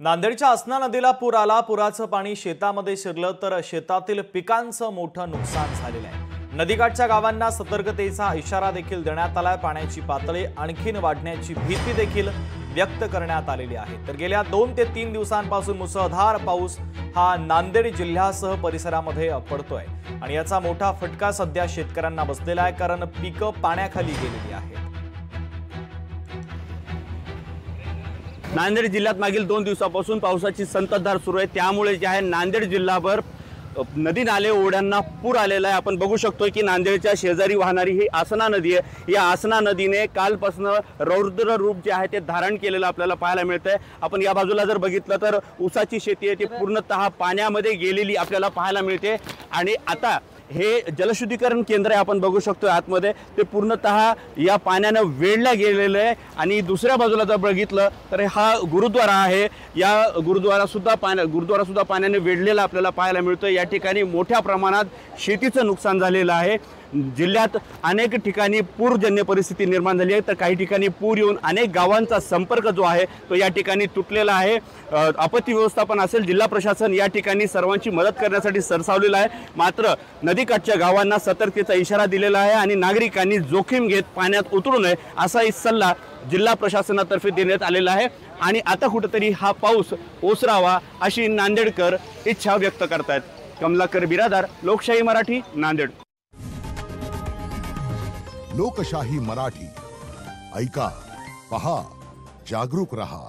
नांदेडच्या आसना नदीला पूर आला। पुराचं पाणी शेतामध्ये शिरलं तर शेतातील पिकांचं मोठं नुकसान झालेलं आहे। नदीकाठच्या गावांना सतर्कतेचा इशारा देखील देण्यात आलाय। पाण्याची पातळी आणखीन वाढण्याची भीती देखील व्यक्त करण्यात आलेली आहे। तर गेल्या 2 ते 3 दिवसांपासून मुसळधार पाऊस हा नांदेड जिल्ह्यासह परिसरामध्ये पडतोय आणि याचा मोठा फटका सध्या शेतकऱ्यांना बसलेला आहे, कारण पिकं पाण्याखाली गेलेली आहेत। नांदेड जिल्ह्यात मागील 2 दिवसापासून पावसाची संततधार सुरू आहे। त्यामुळे जे आहे नांदेड जिल्हाभर नदी नाले ओढ्यांना पूर आलेला आहे। आपण बघू शकतो की नांदेडच्या शेजारी वाहणारी ही आसना नदी आहे। या आसना नदीने कालपासून रौद्र रूप जे आहे ते धारण केलेलं आपल्याला पाहायला मिळतंय। आपण या बाजूला जर बघितलं तर ऊसाची शेती आहे ती पूर्णतः पाण्यामध्ये गेलेली आपल्याला पाहायला मिळते आणि आता हे जलशुद्धीकरण केंद्र आहे, आपण बघू शकतो आतमध्ये ते पूर्णतः या पाण्याने वेढलं गेलेलं आहे। आणि दुसऱ्या बाजूला जर बघितलं तर हा गुरुद्वारा आहे। या गुरुद्वारा सुद्धा पाण्याने वेढलेला आपल्याला पाहायला मिळतं। या ठिकाणी मोठ्या प्रमाणात शेतीचं नुकसान झालेलं आहे। जिल्ह्यात अनेक ठिकाणी पूरजन्य परिस्थिती निर्माण झाली आहे, तर काही ठिकाणी पूर येऊन अनेक गावांचा संपर्क जो आहे तो या ठिकाणी तुटलेला आहे। आपत्ती व्यवस्थापन असेल, जिल्हा प्रशासन या ठिकाणी सर्वांची मदत करण्यासाठी सरसावलेलं आहे। मात्र नदीकाठच्या गावांना सतर्कतेचा इशारा दिलेला आहे आणि नागरिकांनी जोखीम घेत पाण्यात उतरू नये असाही सल्ला जिल्हा प्रशासनातर्फे देण्यात आलेला आहे। आणि आता कुठेतरी हा पाऊस ओसरावा अशी नांदेडकर इच्छा व्यक्त करतात। कमलाकर बिरादार, लोकशाही मराठी, नांदेड। लोकशाही मराठी, ऐका, पहा, जागरूक रहा।